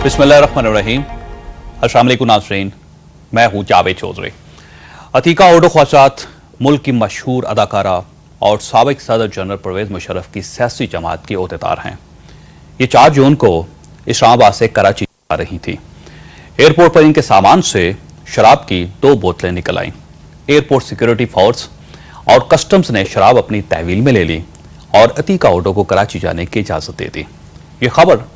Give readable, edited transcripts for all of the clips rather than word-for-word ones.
बिस्मिल्लाहिर्रहमानिर्रहीम। अस्सलाम वालेकुम नाज़रीन, मैं हूं जावेद चौधरी। अतीका ओडो ख्वाजात मुल्क की मशहूर अदाकारा और साबिक सदर जनरल परवेज मुशर्रफ की सियासी जमात की ओहदेदार हैं। ये 4 जून को इस्लामाबाद से कराची आ रही थी। एयरपोर्ट पर इनके सामान से शराब की 2 बोतलें निकल आईं। एयरपोर्ट सिक्योरिटी फोर्स और कस्टम्स ने शराब अपनी तहवील में ले ली और अतीका ओडो को कराची जाने की इजाजत दे दी। ये खबर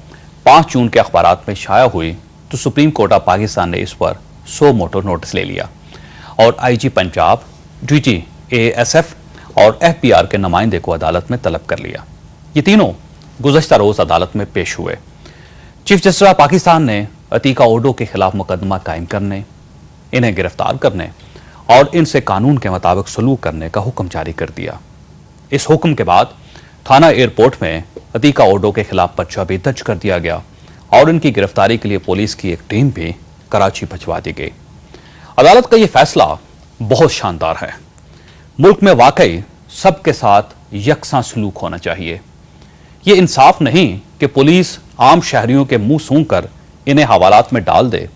5 जून के अखबारात में शाया हुई तो सुप्रीम कोर्ट ऑफ पाकिस्तान ने इस पर सो मोटो नोटिस ले लिया और आईजी पंजाब, डीजी एएसएफ और एफबीआर के नुमाइंदे को अदालत में तलब कर लिया। ये तीनों गुज़श्ता रोज अदालत में पेश हुए। चीफ जस्टिस ऑफ पाकिस्तान ने अतीका ओडो के खिलाफ मुकदमा कायम करने, इन्हें गिरफ्तार करने और इनसे कानून के मुताबिक सलूक करने का हुक्म जारी कर दिया। इस हुक्म के बाद थाना एयरपोर्ट में अतीका ओडो के खिलाफ पर्चा भी दर्ज कर दिया गया और इनकी गिरफ्तारी के लिए पुलिस की एक टीम भी कराची भिजवा दी गई। अदालत का यह फैसला बहुत शानदार है। मुल्क में वाकई सबके साथ यकसा सलूक होना चाहिए। ये इंसाफ नहीं कि पुलिस आम शहरियों के मुंह सूंघकर इन्हें हवालात में डाल दे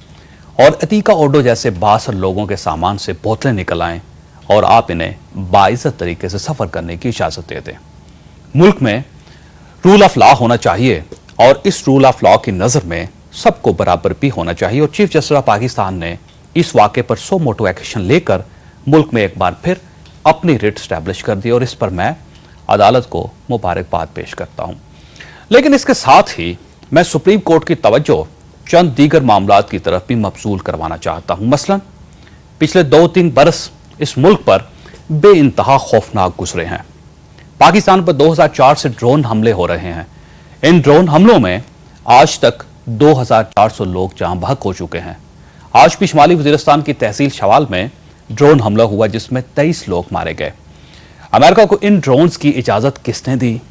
और अतीका ओडो जैसे 62 लोगों के सामान से बोतलें निकल आएं और आप इन्हें बाइज्जत तरीके से सफर करने की इजाजत दे दें। मुल्क में रूल ऑफ लॉ होना चाहिए और इस रूल ऑफ लॉ की नजर में सबको बराबर भी होना चाहिए और चीफ जस्टिस ऑफ पाकिस्तान ने इस वाक़े पर सो मोटो एक्शन लेकर मुल्क में एक बार फिर अपनी रिट स्टैब्लिश कर दी और इस पर मैं अदालत को मुबारकबाद पेश करता हूं। लेकिन इसके साथ ही मैं सुप्रीम कोर्ट की तवज्जो चंद दीगर मामलात की तरफ भी मबसूल करवाना चाहता हूं। मसलन पिछले 2-3 बरस इस मुल्क पर बेइंतहा खौफनाक गुजरे हैं। पाकिस्तान पर 2004 से ड्रोन हमले हो रहे हैं। इन ड्रोन हमलों में आज तक 2400 लोग जान बहक हो चुके हैं। आज भी शुमाली वजीरिस्तान की तहसील शवाल में ड्रोन हमला हुआ जिसमें 23 लोग मारे गए। अमेरिका को इन ड्रोन्स की इजाजत किसने दी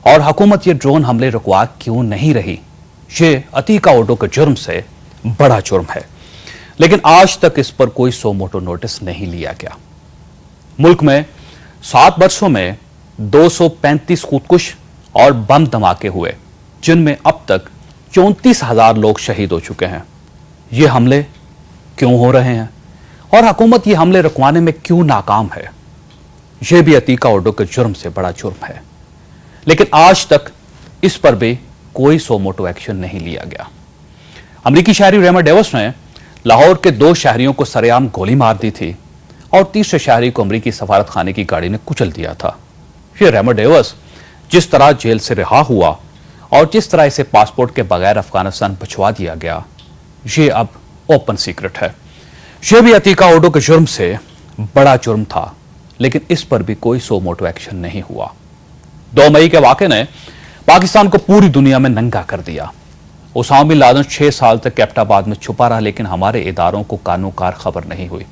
और हुकूमत ये ड्रोन हमले रुकवा क्यों नहीं रही? ये अतीका ओडो के जुर्म से बड़ा जुर्म है, लेकिन आज तक इस पर कोई सो मोटो नोटिस नहीं लिया गया। मुल्क में 7 वर्षों में 235 खुदकुश और बम धमाके हुए, जिनमें अब तक 34,000 लोग शहीद हो चुके हैं। ये हमले क्यों हो रहे हैं और हुकूमत ये हमले रुकवाने में क्यों नाकाम है? यह भी अतीका ओडो के जुर्म से बड़ा जुर्म है, लेकिन आज तक इस पर भी कोई सो मोटो एक्शन नहीं लिया गया। अमरीकी शहरी रेमर डेविस ने लाहौर के 2 शहरियों को सरेआम गोली मार दी थी और तीसरे शहरी को अमरीकी सफारत खाने की गाड़ी ने कुचल दिया था। ये रेमर डेविस जिस तरह जेल से रिहा हुआ और जिस तरह इसे पासपोर्ट के बगैर अफगानिस्तान भिजवा दिया गया, ये अब ओपन सीक्रेट है। यह भी अतीका ओडो के जुर्म से बड़ा जुर्म था, लेकिन इस पर भी कोई सो मोटो एक्शन नहीं हुआ। 2 मई के वाक़े ने पाकिस्तान को पूरी दुनिया में नंगा कर दिया। उसामा बिन लादेन 6 साल तक एबटाबाद में छुपा रहा, लेकिन हमारे इदारों को कानूकार खबर नहीं हुई।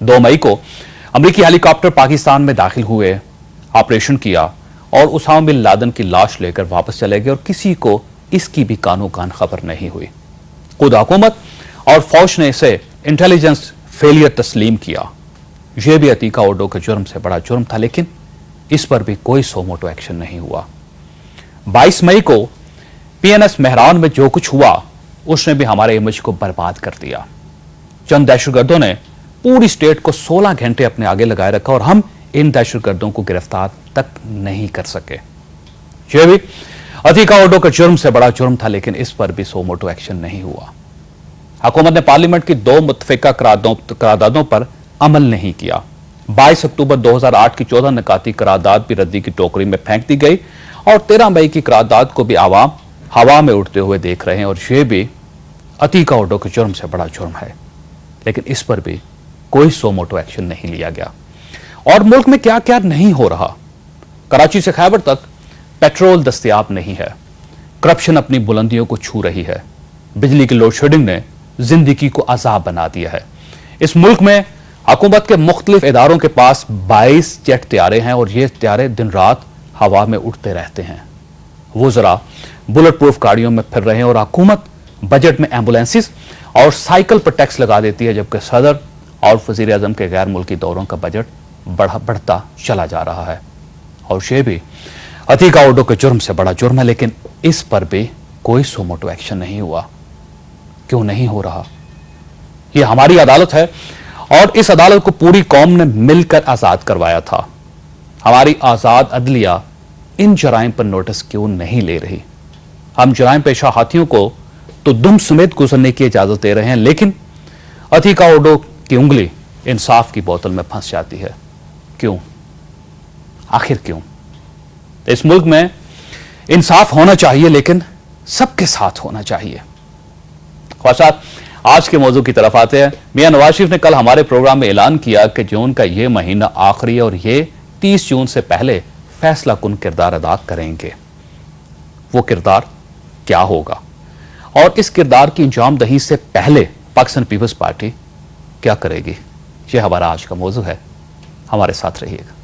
2 मई को अमरीकी हेलीकॉप्टर पाकिस्तान में दाखिल हुए, ऑपरेशन किया और उसामा बिन लादेन की लाश लेकर वापस चले गए और किसी को इसकी भी कानो कान खबर नहीं हुई। खुद हुकूमत और फौज ने इसे इंटेलिजेंस फेलियर तस्लीम किया। यह भी अतीका ओडो के जुर्म से बड़ा जुर्म था, लेकिन इस पर भी कोई सो मोटो एक्शन नहीं हुआ। 22 मई को पीएनएस मेहरान में जो कुछ हुआ उसने भी हमारे इमेज को बर्बाद कर दिया। चंद दहशतगर्दों ने पूरी स्टेट को 16 घंटे अपने आगे लगाए रखा और हम इन दहशतगर्दों को गिरफ्तार तक नहीं कर सके। यह भी अतीका ओडो के जुर्म से बड़ा जुर्म था, लेकिन इस पर भी सो मोटो एक्शन नहीं हुआ। हुकूमत ने पार्लियामेंट की 2 मुत्तफिका करारदादों पर अमल नहीं किया। 22 अक्टूबर 2008 की 14 निकाती करारदाद भी रद्दी की टोकरी में फेंक दी गई और 13 मई की करारदाद को भी आवाम हवा में उड़ते हुए देख रहे हैं और यह भी अतीका ओडो के जुर्म से बड़ा जुर्म है, लेकिन इस पर भी कोई सो मोटो एक्शन नहीं लिया गया। और मुल्क में क्या क्या नहीं हो रहा। कराची से खैबर तक पेट्रोल दस्तयाब नहीं है, करप्शन अपनी बुलंदियों को छू रही है, बिजली की लोड शेडिंग ने जिंदगी को अजाब बना दिया है। इस मुल्क में हुकूमत के मुख्तलिफ इदारों के पास 22 जेट तैयारे हैं और ये तैयारे दिन रात हवा में उड़ते रहते हैं। वो जरा बुलेट प्रूफ गाड़ियों में फिर रहे हैं और हुकूमत बजट में एम्बुलेंसेस और साइकिल पर टैक्स लगा देती है, जबकि सदर और वजीर आजम के गैर मुल्की दौरों का बजट बढ़ता चला जा रहा है। और ये भी अतीका ओडो के जुर्म से बड़ा जुर्म है, लेकिन इस पर भी कोई सो मोटो एक्शन नहीं हुआ। क्यों नहीं हो रहा? ये हमारी अदालत है और इस अदालत को पूरी कौम ने मिलकर आजाद करवाया था। हमारी आजाद अदलिया इन जराइम पर नोटिस क्यों नहीं ले रही? हम जराइम पेशा हाथियों को तो दुम समेत गुजरने की इजाजत दे रहे हैं, लेकिन अतीका ओडो की उंगली इंसाफ की बोतल में फंस जाती है। क्यों? आखिर क्यों? इस मुल्क में इंसाफ होना चाहिए, लेकिन सबके साथ होना चाहिए। ख्वाहिशात, आज के मौजू की तरफ आते हैं। मियां नवाज शरीफ ने कल हमारे प्रोग्राम में ऐलान किया कि जून का यह महीना आखिरी है और ये 30 जून से पहले फैसला कुन किरदार अदा करेंगे। वो किरदार क्या होगा और इस किरदार की अंजाम दही से पहले पाकिस्तान पीपल्स पार्टी क्या करेगी? यह हमारा आज का मौजू है। हमारे साथ रहिएगा।